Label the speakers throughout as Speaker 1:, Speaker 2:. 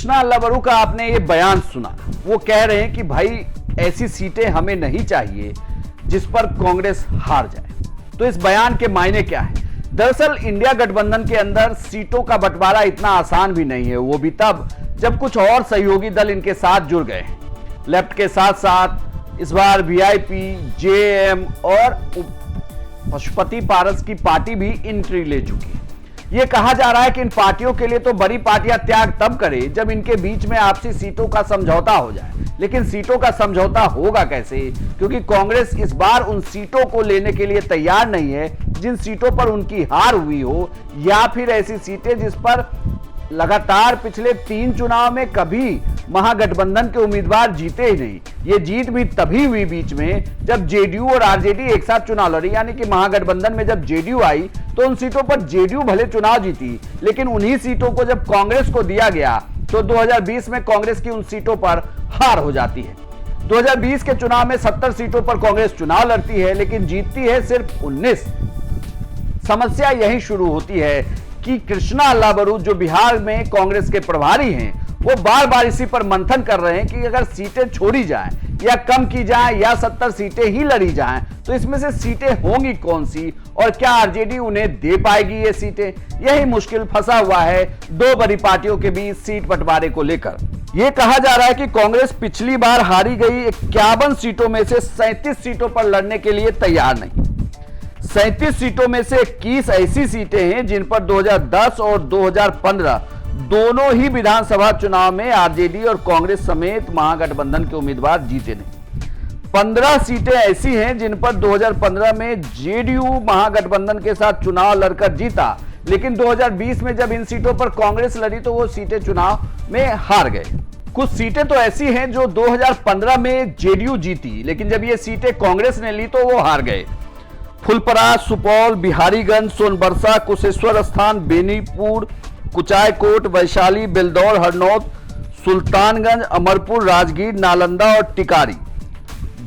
Speaker 1: कृष्णा अल्लाबरू का आपने ये बयान सुना, वो कह रहे हैं कि भाई ऐसी सीटें हमें नहीं चाहिए जिस पर कांग्रेस हार जाए। तो इस बयान के मायने क्या है? दरअसल इंडिया गठबंधन के अंदर सीटों का बंटवारा इतना आसान भी नहीं है, वो भी तब जब कुछ और सहयोगी दल इनके साथ जुड़ गए हैं। लेफ्ट के साथ साथ इस बार वीआईपी, जेएम और पशुपति पारस की पार्टी भी एंट्री ले चुकी है। यह कहा जा रहा है कि इन पार्टियों के लिए तो बड़ी पार्टियां त्याग तब करें जब इनके बीच में आपसी सीटों का समझौता हो जाए। लेकिन सीटों का समझौता होगा कैसे? क्योंकि कांग्रेस इस बार उन सीटों को लेने के लिए तैयार नहीं है जिन सीटों पर उनकी हार हुई हो, या फिर ऐसी सीटें जिस पर लगातार पिछले 3 चुनाव में कभी महागठबंधन के उम्मीदवार जीते ही नहीं। ये जीत भी तभी हुई बीच में जब जेडीयू और आरजेडी एक साथ चुनाव लड़ी, यानी कि महागठबंधन में जब जेडीयू आई तो उन सीटों पर जेडीयू भले चुनाव जीती, लेकिन उन्हीं सीटों को जब कांग्रेस को दिया गया तो 2020 में कांग्रेस की उन सीटों पर हार हो जाती है। 2020 के चुनाव में 70 सीटों पर कांग्रेस चुनाव लड़ती है, लेकिन जीतती है सिर्फ 19। समस्या यही शुरू होती है कि कृष्णा अल्लाबरू जो बिहार में कांग्रेस के प्रभारी हैं, वो बार बार इसी पर मंथन कर रहे हैं कि अगर सीटें छोड़ी जाएं या कम की जाएं या 70 सीटें ही लड़ी जाएं तो इसमें से सीटें होंगी कौन सी, और क्या आरजेडी उन्हें दे पाएगी ये सीटें? यही मुश्किल फंसा हुआ है दो बड़ी पार्टियों के बीच सीट बंटवारे को लेकर। यह कहा जा रहा है कि कांग्रेस पिछली बार हारी गई 51 सीटों में से 37 सीटों पर लड़ने के लिए तैयार नहीं। 37 सीटों में से 21 ऐसी सीटें हैं जिन पर 2010 और 2015 दोनों ही विधानसभा चुनाव में आरजेडी और कांग्रेस समेत महागठबंधन के उम्मीदवार जीते नहीं। 15 सीटें ऐसी हैं जिन पर 2015 में जेडीयू महागठबंधन के साथ चुनाव लड़कर जीता, लेकिन 2020 में जब इन सीटों पर कांग्रेस लड़ी तो वो सीटें चुनाव में हार गए। कुछ सीटें तो ऐसी हैं जो 2015 में जेडीयू जीती, लेकिन जब ये सीटें कांग्रेस ने ली तो वो हार गए। फुलपरास, सुपौल, बिहारीगंज, सोनबरसा, कुशेश्वर स्थान, बेनीपुर, कुचायकोट, वैशाली, बेलदौर, हरनौत, सुल्तानगंज, अमरपुर, राजगीर, नालंदा और टिकारी।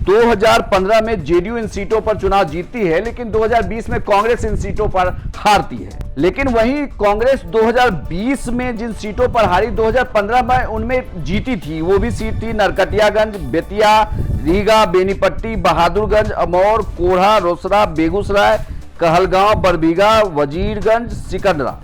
Speaker 1: 2015 में जेडीयू इन सीटों पर चुनाव जीतती है, लेकिन 2020 में कांग्रेस इन सीटों पर हारती है। लेकिन वहीं कांग्रेस 2020 में जिन सीटों पर हारी 2015 में उनमें जीती थी, वो भी सीट थी नरकटियागंज, बेतिया, रीगा, बेनीपट्टी, बहादुरगंज, अमौर, कोढ़ा, रोसड़ा, बेगूसराय, कहलगांव, बरबीघा, वजीरगंज, सिकंदरा।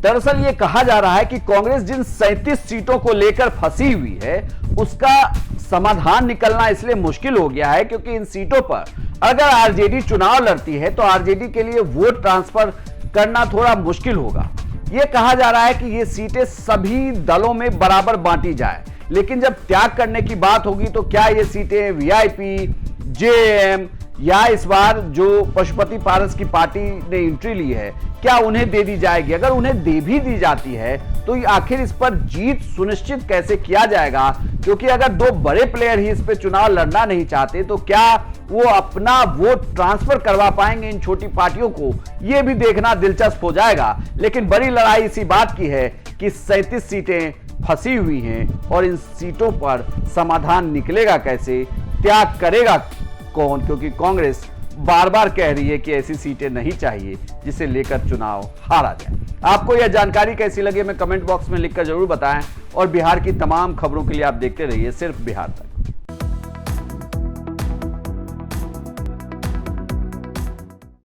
Speaker 1: दरअसल ये कहा जा रहा है कि कांग्रेस जिन 37 सीटों को लेकर फंसी हुई है उसका समाधान निकलना इसलिए मुश्किल हो गया है क्योंकि इन सीटों पर अगर आरजेडी चुनाव लड़ती है तो आरजेडी के लिए वोट ट्रांसफर करना थोड़ा मुश्किल होगा। यह कहा जा रहा है कि ये सीटें सभी दलों में बराबर बांटी जाए, लेकिन जब त्याग करने की बात होगी तो क्या ये सीटें वीआईपी, जेएम या इस बार जो पशुपति पारस की पार्टी ने एंट्री ली है, क्या उन्हें दे दी जाएगी? अगर उन्हें दे भी दी जाती है तो आखिर इस पर जीत सुनिश्चित कैसे किया जाएगा? क्योंकि अगर दो बड़े प्लेयर ही इस पे चुनाव लड़ना नहीं चाहते तो क्या वो अपना वोट ट्रांसफर करवा पाएंगे इन छोटी पार्टियों को? यह भी देखना दिलचस्प हो जाएगा। लेकिन बड़ी लड़ाई इसी बात की है कि 37 सीटें फंसी हुई हैं और इन सीटों पर समाधान निकलेगा कैसे, त्याग करेगा कौन? क्योंकि कांग्रेस बार बार कह रही है कि ऐसी सीटें नहीं चाहिए जिसे लेकर चुनाव हारा जाए। आपको यह जानकारी कैसी लगी हमें कमेंट बॉक्स में लिखकर जरूर बताएं और बिहार की तमाम खबरों के लिए आप देखते रहिए सिर्फ बिहार तक।